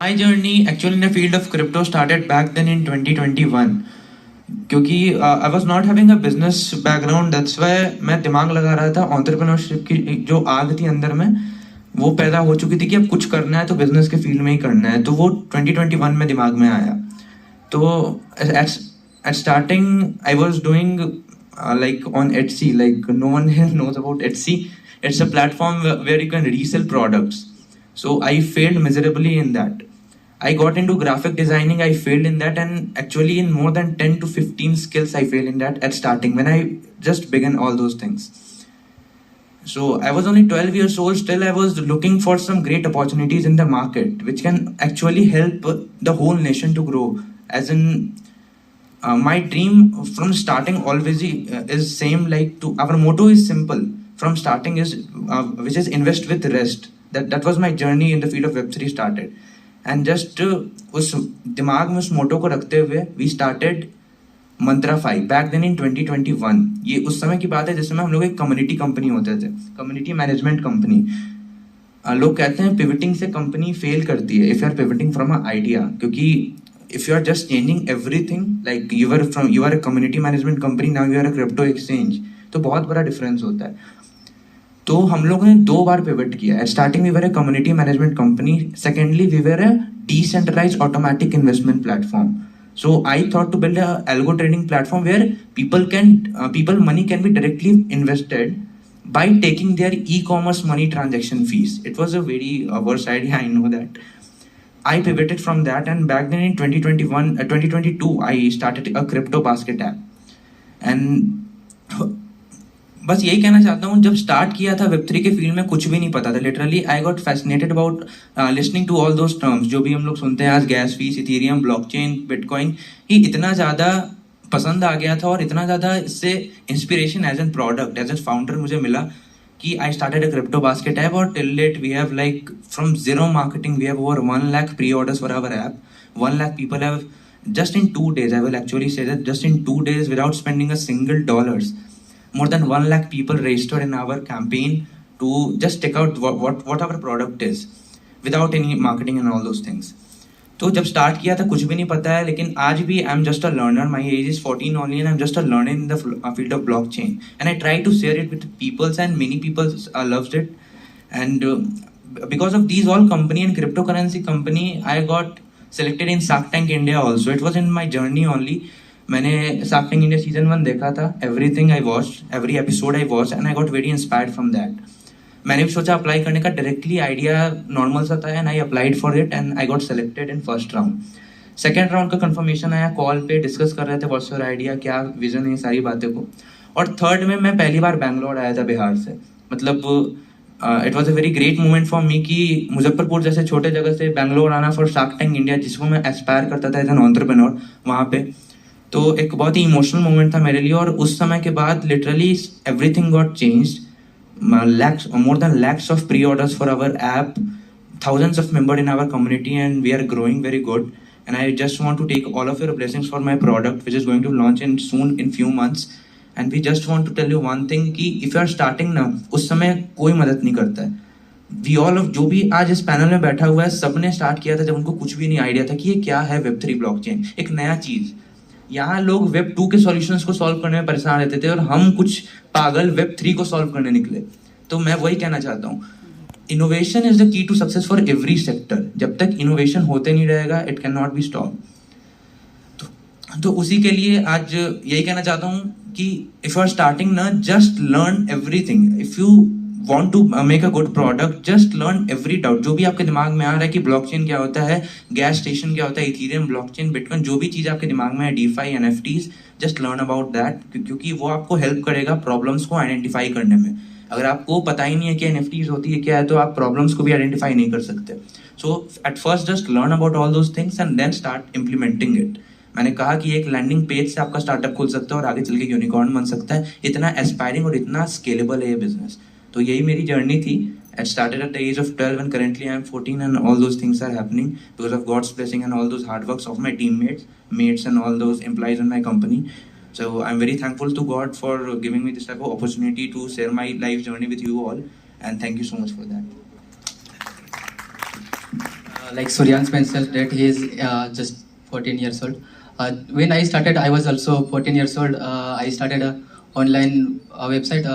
My journey actually in the field of crypto started back then in 2021 क्योंकि I was not having a business background that's why मैं दिमाग लगा रहा था entrepreneurship की जो आग थी अंदर में वो पैदा हो चुकी थी कि अब कुछ करना है तो बिजनेस के फील्ड में ही करना है, तो वो 2021 में दिमाग में आया। तो at starting I was doing like on Etsy, like no one here knows about Etsy. It's a platform where you can resell products. So I failed miserably in that. I got into graphic designing, I failed in that, and actually in more than 10 to 15 skills I failed in that at starting when I just began all those things. So I was only 12 years old, still I was looking for some great opportunities in the market which can actually help the whole nation to grow. As in, my dream from starting always is same, like to our motto is simple from starting is which is invest with rest. That was my journey in the field of web3 started, and just उस दिमाग में उस मोटो को रखते हुए we started Mantra 5 back then in 2021। ये उस समय की बात है जिस समय हम लोग एक कम्युनिटी कंपनी होते थे, कम्युनिटी मैनेजमेंट कंपनी। लोग कहते हैं पिवटिंग से कंपनी फेल करती है if you are pivoting from a idea, क्योंकि if you are just changing everything, like you are a community management company, now you are a crypto exchange, तो बहुत बड़ा डिफरेंस होता है। तो हम लोगों ने 2 बार पिवट किया। Starting we were a community management company, secondly we were a decentralized automatic investment platform. So I thought to build a algo trading platform where people money can be directly invested by taking their e-commerce money transaction fees. It was a very worst idea, I know that. I pivoted from that, and back then in 2022, I started a crypto basket app. And बस यही कहना चाहता हूँ, जब start किया था Web3 के field में कुछ भी नहीं पता था। Literally I got fascinated about listening to all those terms जो भी हम लोग सुनते हैं आज, gas fees, Ethereum, blockchain, bitcoin. ही इतना ज़्यादा पसंद आ गया था और इतना ज़्यादा इससे inspiration as an product, as an founder मुझे मिला कि I started a crypto basket app, और till date we have, like, from zero marketing we have over 1 lakh pre-orders for our app. 1 lakh people have just in 2 days, I will actually say that just in 2 days without spending a single dollars, more than 1 lakh people registered in our campaign to just check out what our product is without any marketing and all those things. तो जब start किया था कुछ भी नहीं पता है, लेकिन आज भी I am just a learner. My age is 14 only and I am just a learner in the field of blockchain, and I try to share it with peoples and many peoples loves it. And because of these all company and cryptocurrency company, I got selected in Shark Tank India also. It was in my journey only. मैंने Shark Tank India season 1 देखा था, everything I watched, every episode I watched, and I got very inspired from that. मैंने भी सोचा apply करने का, directly idea normal सा था, and I applied for it and I got selected in first round. Second round का confirmation आया, call पे डिस्कस कर रहे थे व्हाट्स योर आइडिया, क्या विजन है, सारी बातें को। और थर्ड में मैं पहली बार बैंगलोर आया था बिहार से। मतलब it was a very great moment for me कि मुजफ्फरपुर जैसे छोटे जगह से बैंगलोर आना फॉर शार्क टैंक इंडिया, जिसको मैं एस्पायर करता था एज एन एंटरप्रेन्योर वहाँ पे। तो एक बहुत ही इमोशनल मोमेंट था मेरे लिए, और उस समय के बाद literally everything got changed. More than lakhs of pre-orders for our app, thousands of members in our community, and we are growing very good. And I just want to take all of your blessings for my product, which is going to launch in soon in few months. And we just want to tell you one thing कि if you are starting now, उस समय कोई मदद नहीं करता है। We all of जो भी आज इस पैनल में बैठा हुआ है, सबने स्टार्ट किया था जब उनको कुछ भी नहीं आइडिया था कि ये क्या है Web3 ब्लॉकचेन, एक नया चीज। यहाँ लोग वेब 2 के सॉल्यूशंस को सॉल्व करने में परेशान रहते थे, और हम कुछ पागल वेब 3 को सॉल्व करने निकले। तो मैं वही कहना चाहता हूँ, innovation is the key to success for every sector. जब तक इनोवेशन होते नहीं रहेगा, it can not be stop. तो उसी के लिए आज यही कहना चाहता हूँ कि इफ यू आर स्टार्टिंग ना, just learn everything. If you want to make a good product, just learn every doubt जो भी आपके दिमाग में आ रहा है कि ब्लॉकचेन क्या होता है, गैस स्टेशन क्या होता है, इथेरियम, ब्लॉकचेन, बिटकॉइन, जो भी चीज़ आपके दिमाग में है, DeFi, NFTs, just learn about that, क्योंकि वो आपको हेल्प करेगा प्रॉब्लम्स को आइडेंटिफाई करने में। अगर आपको पता ही नहीं है कि एनएफटीज होती है क्या है, तो आप प्रॉब्लम्स को भी आइडेंटिफाई नहीं कर सकते। So at first just learn about all those things and then start implementing it. मैंने कहा कि एक लैंडिंग पेज से आपका स्टार्टअप खुल सकता है और आगे चल के यूनिकॉर्न बन सकता है। इतना एस्पायरिंग और इतना स्केलेबल है ये बिजनेस। तो यही मेरी जर्नी थी। I started at the age of 12 and currently I am 14, and all those things are happening because of God's blessing and all those hard works of my teammates, mates, and all those employees in my company. So I'm very thankful to God for giving me this type of opportunity to share my life journey with you all, and thank you so much for that. like Suryansh mentioned that he is just 14 years old. When I started, I was also 14 years old. I started a online website.